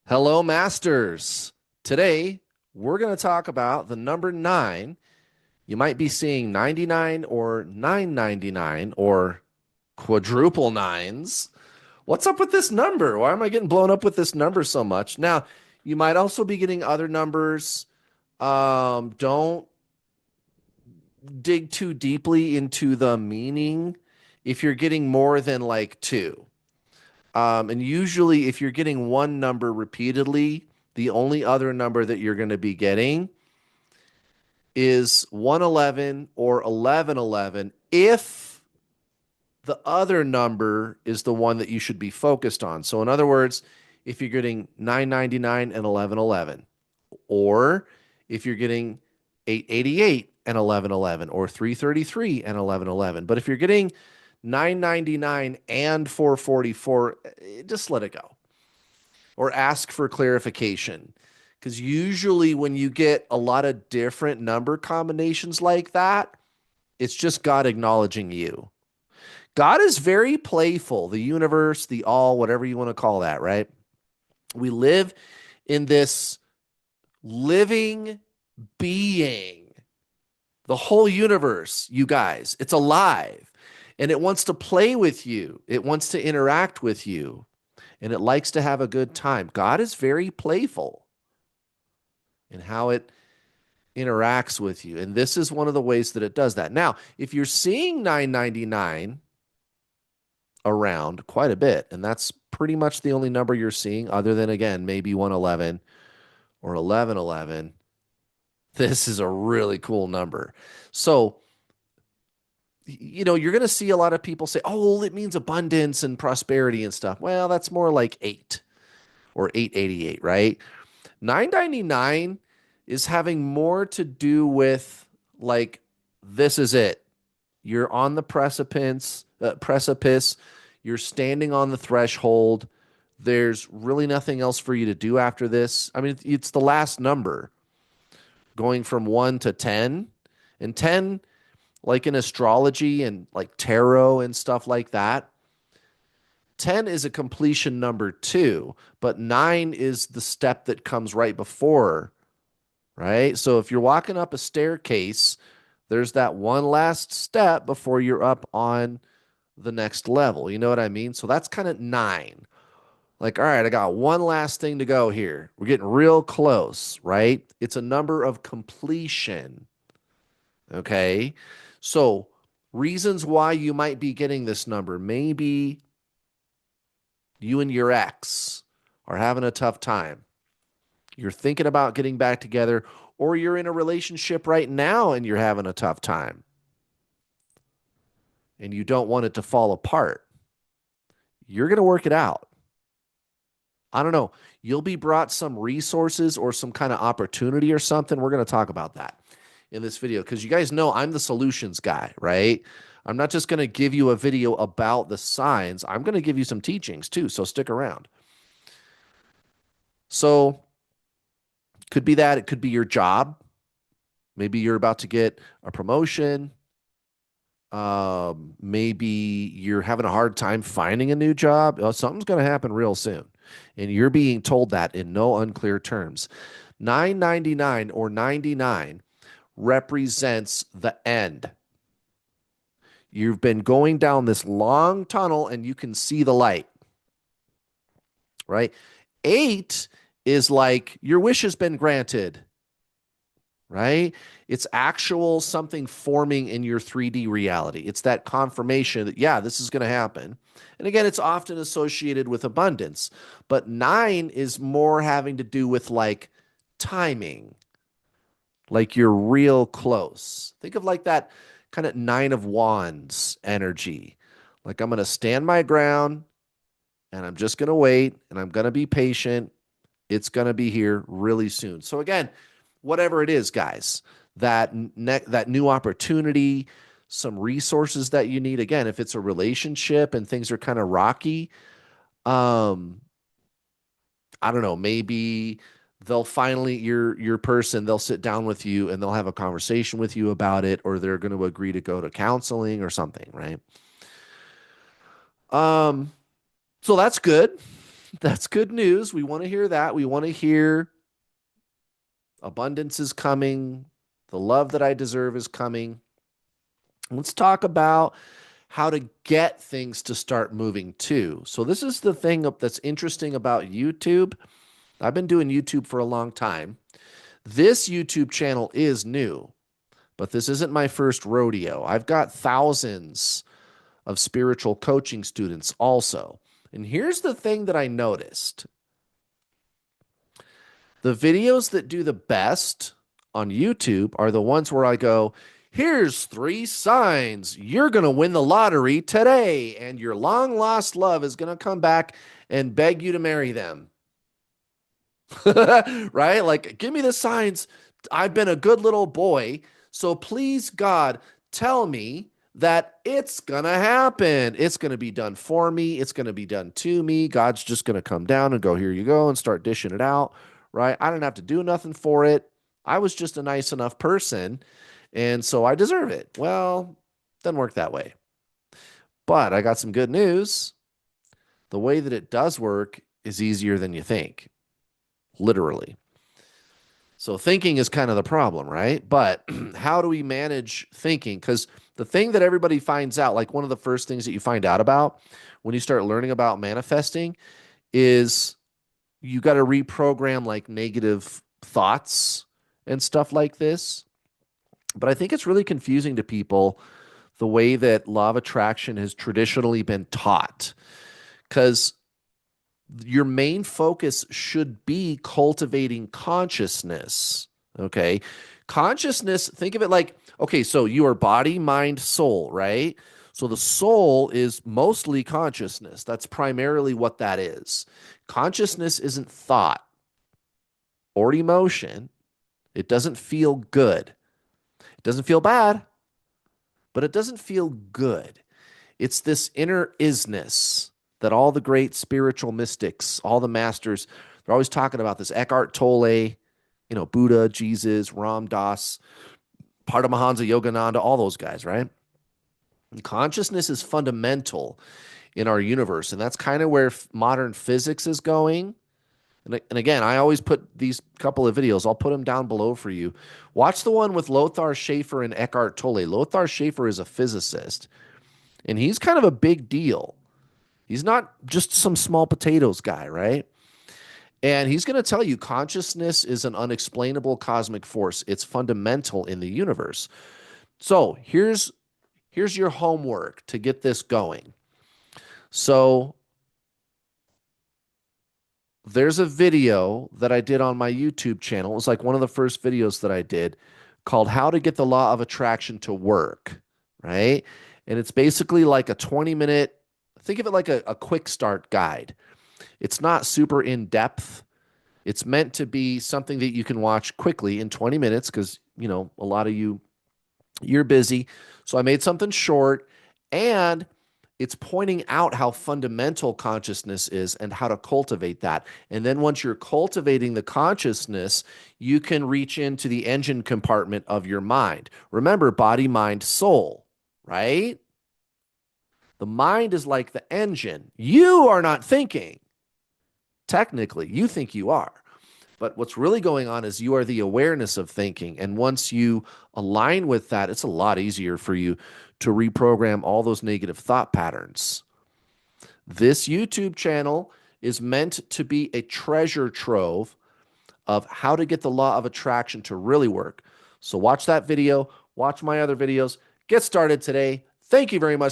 Hello, Masters. Today, we're going to talk about the number nine. You might be seeing 99 or 999 or quadruple nines. What's up with this number? Why am I getting blown up with this number so much? Now, you might also be getting other numbers. Don't dig too deeply into the meaning if you're getting more than like two. And usually, if you're getting one number repeatedly, the only other number that you're going to be getting is 111 or 1111 if the other number is the one that you should be focused on. So, in other words, if you're getting 999 and 1111, or if you're getting 888 and 1111, or 333 and 1111. But if you're getting 999 and 444, just let it go or ask for clarification. Because usually, when you get a lot of different number combinations like that, it's just God acknowledging you. God is very playful, the universe, the all, whatever you want to call that, right? We live in this living being, the whole universe, you guys. It's alive and it wants to play with you, it wants to interact with you, and it likes to have a good time. God is very playful in how it interacts with you. And this is one of the ways that it does that. Now, if you're seeing 999 around quite a bit, and that's pretty much the only number you're seeing, other than, again, maybe 111 or 1111, this is a really cool number. So, you're going to see a lot of people say, oh, well, it means abundance and prosperity and stuff. Well, that's more like 8 or 888, right? 999 is having more to do with, like, this is it. You're on the precipice. You're standing on the threshold. There's really nothing else for you to do after this. I mean, it's the last number going from 1 to 10. And 10, like in astrology and like tarot and stuff like that, 10 is a completion number too, but 9 is the step that comes right before, right? So if you're walking up a staircase, there's that one last step before you're up on the next level. You know what I mean? So that's kind of 9. Like, all right, I got one last thing to go here. We're getting real close, right? It's a number of completion. Okay. So, reasons why you might be getting this number. Maybe you and your ex are having a tough time. You're thinking about getting back together, or you're in a relationship right now and you're having a tough time and you don't want it to fall apart. You're going to work it out. I don't know. You'll be brought some resources or some kind of opportunity or something. We're going to talk about that in this video because you guys know I'm the solutions guy, right? I'm not just going to give you a video about the signs. I'm going to give you some teachings too. So stick around. So could be that. It could be your job. Maybe you're about to get a promotion. Maybe you're having a hard time finding a new job. Something's going to happen real soon. And you're being told that in no unclear terms. 999 or 99 represents the end. You've been going down this long tunnel and you can see the light, right? 8 is like your wish has been granted, right? It's actual something forming in your 3D reality. It's that confirmation that, yeah, this is going to happen. And again, it's often associated with abundance. But 9 is more having to do with like timing, like you're real close. Think of like that kind of 9 of wands energy. Like I'm going to stand my ground and I'm just going to wait and I'm going to be patient. It's going to be here really soon. So again, whatever it is, guys, that new opportunity, some resources that you need. Again, if it's a relationship and things are kind of rocky, I don't know, maybe they'll finally your person, they'll sit down with you and they'll have a conversation with you about it, or they're going to agree to go to counseling or something, right? So that's good. That's good news. We want to hear that. We want to hear abundance is coming. The love that I deserve is coming. Let's talk about how to get things to start moving too. So, this is the thing that's interesting about YouTube. I've been doing YouTube for a long time. This YouTube channel is new, but this isn't my first rodeo. I've got thousands of spiritual coaching students also. And here's the thing that I noticed: the videos that do the best on YouTube are the ones where I go, here's 3 signs you're going to win the lottery today, and your long lost love is going to come back and beg you to marry them. Right? Like, give me the signs. I've been a good little boy. So please, God, tell me that it's going to happen. It's going to be done for me. It's going to be done to me. God's just going to come down and go, here you go, and start dishing it out. Right? I didn't have to do nothing for it. I was just a nice enough person. And so I deserve it. Well, doesn't work that way. But I got some good news. The way that it does work is easier than you think, literally. So thinking is kind of the problem, right? But how do we manage thinking? Because the thing that everybody finds out, like one of the first things that you find out about when you start learning about manifesting, is you got to reprogram like negative thoughts and stuff like this. But I think it's really confusing to people the way that law of attraction has traditionally been taught. Because your main focus should be cultivating consciousness. Okay. Consciousness, think of it like, okay, so you are body, mind, soul, right? So the soul is mostly consciousness. That's primarily what that is. Consciousness isn't thought or emotion. It doesn't feel good. It doesn't feel bad, but it doesn't feel good. It's this inner isness that all the great spiritual mystics, all the masters, they're always talking about this. Eckhart Tolle, Buddha, Jesus, Ram Dass, Paramahansa Yogananda, all those guys, right? And consciousness is fundamental in our universe, and that's kind of where modern physics is going. And again, I always put these couple of videos, I'll put them down below for you. Watch the one with Lothar, Schäfer, and Eckhart Tolle. Lothar Schäfer is a physicist, and he's kind of a big deal. He's not just some small potatoes guy, right? And he's going to tell you consciousness is an unexplainable cosmic force. It's fundamental in the universe. So here's your homework to get this going. So there's a video that I did on my YouTube channel. It was like one of the first videos that I did called How to Get the Law of Attraction to Work, right? And it's basically like a 20-minute, think of it like a quick start guide. It's not super in-depth. It's meant to be something that you can watch quickly in 20 minutes because, a lot of you're busy. So I made something short, and it's pointing out how fundamental consciousness is and how to cultivate that. And then once you're cultivating the consciousness, you can reach into the engine compartment of your mind. Remember, body, mind, soul, right? The mind is like the engine. You are not thinking. Technically, you think you are. But what's really going on is you are the awareness of thinking. And once you align with that, it's a lot easier for you to reprogram all those negative thought patterns. This YouTube channel is meant to be a treasure trove of how to get the law of attraction to really work. So watch that video, watch my other videos, get started today. Thank you very much.